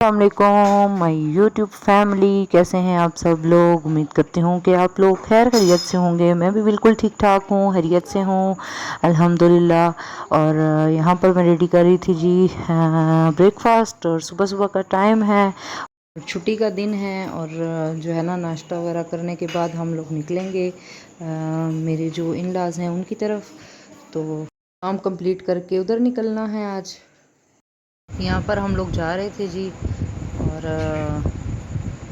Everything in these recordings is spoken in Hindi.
अस्सलामुअलैकुम माय यूट्यूब फैमिली, कैसे हैं आप सब लोग। उम्मीद करती हूँ कि आप लोग खैर खैरियत से होंगे। मैं भी बिल्कुल ठीक ठाक हूँ, खैरियत से हूँ अल्हम्दुलिल्लाह। और यहाँ पर मैं रेडी कर रही थी जी ब्रेकफास्ट। और सुबह सुबह का टाइम है, छुट्टी का दिन है। और जो है ना, नाश्ता वगैरह करने के बाद हम लोग निकलेंगे मेरे जो इन लॉज़ हैं उनकी तरफ। तो काम कंप्लीट करके उधर निकलना है आज। यहाँ पर हम लोग जा रहे थे जी, और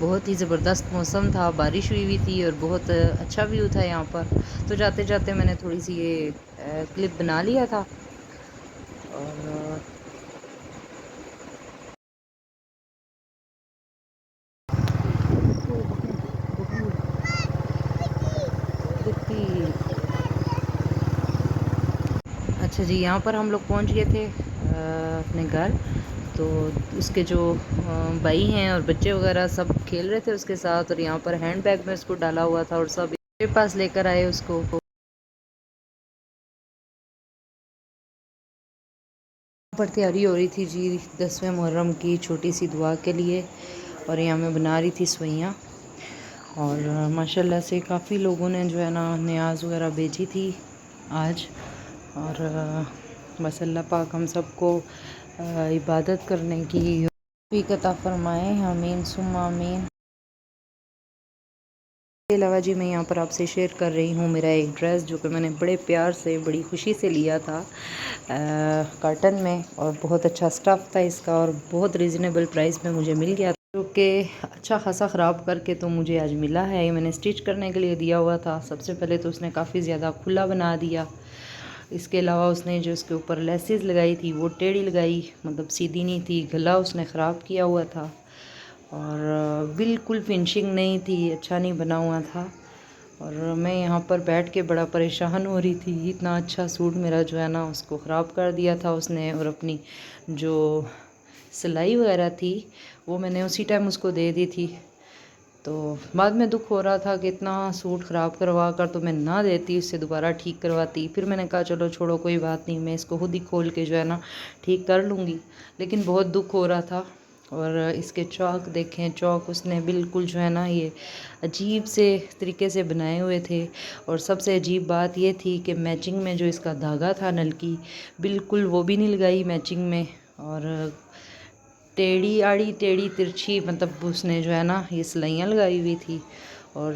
बहुत ही ज़बरदस्त मौसम था, बारिश हुई थी और बहुत अच्छा व्यू था यहाँ पर। तो जाते जाते मैंने थोड़ी सी ये क्लिप बना लिया था। और अच्छा जी, यहाँ पर हम लोग पहुँच गए थे अपने घर। तो उसके जो भाई हैं और बच्चे वगैरह सब खेल रहे थे उसके साथ। और यहाँ पर हैंड बैग में उसको डाला हुआ था और सब मेरे पास लेकर आए उसको। पर तैयारी हो रही थी जी 10वें मुहर्रम की छोटी सी दुआ के लिए। और यहाँ मैं बना रही थी सवैयाँ। और माशाल्लाह से काफ़ी लोगों ने जो है ना नियाज़ वगैरह भेजी थी आज। और बस अल्लाह पाक हम सबको इबादत करने की तौफीक अता फरमाए, आमीन सुम्मा आमीन। इसके अलावा जी मैं यहाँ पर आपसे शेयर कर रही हूँ मेरा एक ड्रेस जो कि मैंने बड़े प्यार से बड़ी खुशी से लिया था कॉटन में। और बहुत अच्छा स्टफ़ था इसका और बहुत रीज़नेबल प्राइस में मुझे मिल गया, जो कि अच्छा खासा ख़राब करके तो मुझे आज मिला है। ये मैंने स्टिच करने के लिए दिया हुआ था। सबसे पहले तो उसने काफ़ी ज़्यादा खुला बना दिया। इसके अलावा उसने जो इसके ऊपर लेसेस लगाई थी वो टेढ़ी लगाई, मतलब सीधी नहीं थी। गला उसने ख़राब किया हुआ था और बिल्कुल फिनिशिंग नहीं थी, अच्छा नहीं बना हुआ था। और मैं यहाँ पर बैठ के बड़ा परेशान हो रही थी, इतना अच्छा सूट मेरा जो है ना उसको ख़राब कर दिया था उसने। और अपनी जो सिलाई वगैरह थी वो मैंने उसी टाइम उसको दे दी थी। तो बाद में दुख हो रहा था कि इतना सूट ख़राब करवा कर तो मैं ना देती, उससे दोबारा ठीक करवाती। फिर मैंने कहा चलो छोड़ो कोई बात नहीं, मैं इसको खुद ही खोल के जो है ना ठीक कर लूँगी। लेकिन बहुत दुख हो रहा था। और इसके चौक देखें, चौक उसने बिल्कुल जो है ना ये अजीब से तरीके से बनाए हुए थे। और सबसे अजीब बात ये थी कि मैचिंग में जो इसका धागा था नलकी, बिल्कुल वो भी नहीं लगाई मैचिंग में। और टेढ़ी आड़ी टेढ़ी तिरछी, मतलब उसने जो है ना ये सिलाइयाँ लगाई हुई थी। और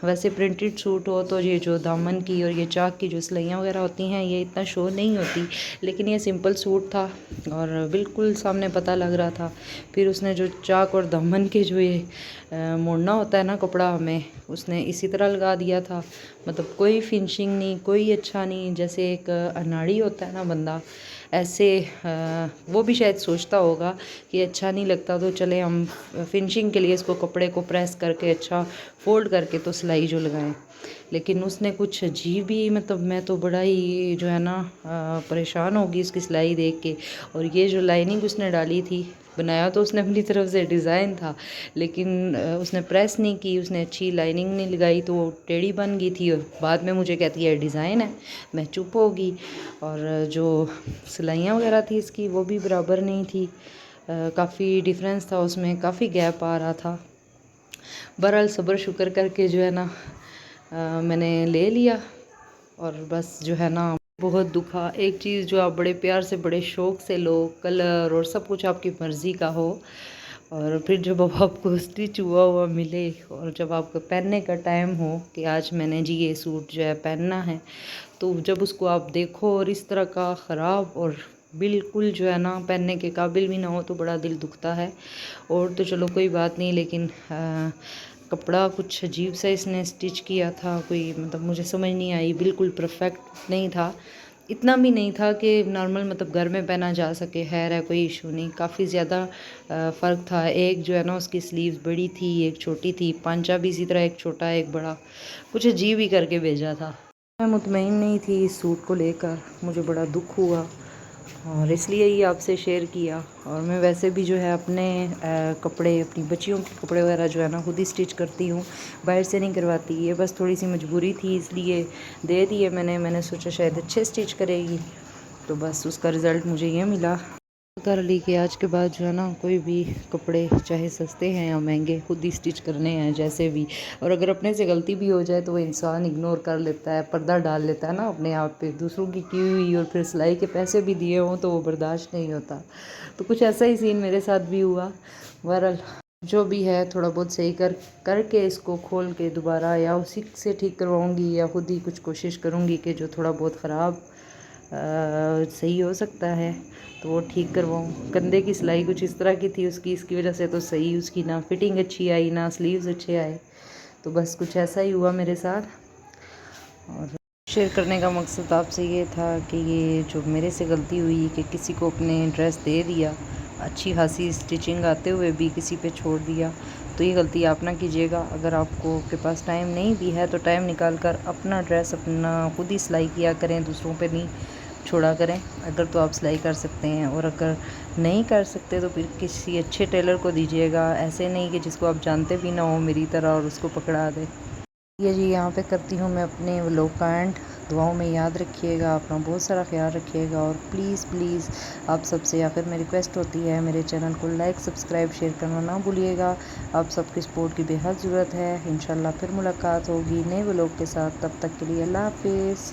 वैसे प्रिंटेड सूट हो तो ये जो दामन की और ये चाक की जो सिलाइयाँ वगैरह होती हैं ये इतना शो नहीं होती, लेकिन ये सिंपल सूट था और बिल्कुल सामने पता लग रहा था। फिर उसने जो चाक और दामन के जो ये मोड़ना होता है ना कपड़ा हमें, उसने इसी तरह लगा दिया था। मतलब कोई फिनिशिंग नहीं, कोई अच्छा नहीं। जैसे एक अनाड़ी होता है ना बंदा, ऐसे वो भी शायद सोचता होगा कि अच्छा नहीं लगता तो चले हम फिनिशिंग के लिए इसको कपड़े को प्रेस करके अच्छा फोल्ड करके तो सिलाई जो लगाएं। लेकिन उसने कुछ अजीब ही, मतलब मैं तो बड़ा ही जो है ना परेशान होगी इसकी सिलाई देख के। और ये जो लाइनिंग उसने डाली थी, बनाया तो उसने अपनी तरफ से डिज़ाइन था, लेकिन उसने प्रेस नहीं की, उसने अच्छी लाइनिंग नहीं लगाई तो वो टेढ़ी बन गई थी। और बाद में मुझे कहती है डिज़ाइन है, मैं चुप होगी। और जो सिलाइयाँ वगैरह थी इसकी वो भी बराबर नहीं थी, काफ़ी डिफरेंस था उसमें, काफ़ी गैप आ रहा था। बहरहाल सब्र शुक्र करके जो है ना मैंने ले लिया। और बस जो है ना बहुत दुखा, एक चीज़ जो आप बड़े प्यार से बड़े शौक़ से लो, कलर और सब कुछ आपकी मर्ज़ी का हो, और फिर जब अब आपको स्टिच हुआ हुआ मिले और जब आपको पहनने का टाइम हो कि आज मैंने जी ये सूट जो है पहनना है, तो जब उसको आप देखो और इस तरह का ख़राब और बिल्कुल जो है ना पहनने के काबिल भी ना हो तो बड़ा दिल दुखता है। और तो चलो कोई बात नहीं, लेकिन कपड़ा कुछ अजीब सा इसने स्टिच किया था, कोई मतलब मुझे समझ नहीं आई, बिल्कुल परफेक्ट नहीं था। इतना भी नहीं था कि नॉर्मल मतलब घर में पहना जा सके। खैर है, कोई इशू नहीं, काफ़ी ज़्यादा फ़र्क था। एक जो है ना उसकी स्लीव्स बड़ी थी, एक छोटी थी, पांचा भी इसी तरह, एक छोटा एक बड़ा, कुछ अजीब ही करके भेजा था। मैं मुतमईन नहीं थी इस सूट को लेकर, मुझे बड़ा दुख हुआ और इसलिए ही आपसे शेयर किया। और मैं वैसे भी जो है अपने कपड़े, अपनी बच्चियों के कपड़े वगैरह जो है ना खुद ही स्टिच करती हूँ, बाहर से नहीं करवाती। ये बस थोड़ी सी मजबूरी थी इसलिए दे दिए मैंने सोचा शायद अच्छे स्टिच करेगी, तो बस उसका रिज़ल्ट मुझे ये मिला। कर ली कि आज के बाद जो है ना कोई भी कपड़े चाहे सस्ते हैं या महंगे खुद ही स्टिच करने हैं जैसे भी। और अगर अपने से गलती भी हो जाए तो वो इंसान इग्नोर कर लेता है, पर्दा डाल लेता है ना अपने आप पे। दूसरों की हुई और फिर सिलाई के पैसे भी दिए हों तो वो बर्दाश्त नहीं होता। तो कुछ ऐसा ही सीन मेरे साथ भी हुआ। बहरहाल जो भी है थोड़ा बहुत सही करके इसको खोल के दोबारा या उसी से ठीक करवाऊँगी या खुद ही कुछ कोशिश करूँगी कि जो थोड़ा बहुत ख़राब सही हो सकता है तो वो ठीक करवाऊँ। कंधे की सिलाई कुछ इस तरह की थी उसकी, इसकी वजह से तो सही उसकी ना फिटिंग अच्छी आई ना स्लीव्स अच्छे आए। तो बस कुछ ऐसा ही हुआ मेरे साथ। और शेयर करने का मकसद आपसे ये था कि ये जो मेरे से गलती हुई कि किसी को अपने ड्रेस दे दिया, अच्छी खासी स्टिचिंग आते हुए भी किसी पे छोड़ दिया, तो ये गलती आप ना कीजिएगा। अगर आपको के पास टाइम नहीं भी है तो टाइम निकाल कर अपना ड्रेस अपना खुद ही सिलाई किया करें, दूसरों पे नहीं छोड़ा करें। अगर तो आप सिलाई कर सकते हैं, और अगर नहीं कर सकते तो फिर किसी अच्छे टेलर को दीजिएगा, ऐसे नहीं कि जिसको आप जानते भी ना हो मेरी तरह और उसको पकड़ा दे। ये जी यहाँ पे करती हूँ मैं अपने व्लॉग का एंड। दुआओं में याद रखिएगा, अपना बहुत सारा ख्याल रखिएगा, और प्लीज़ प्लीज़ आप सबसे आखिर में रिक्वेस्ट होती है मेरे चैनल को लाइक सब्सक्राइब शेयर करना ना भूलिएगा। आप सबकी सपोर्ट की बेहद ज़रूरत है। इंशाल्लाह फिर मुलाकात होगी नए व्लॉग के साथ, तब तक के लिए अल्लाह हाफिज़।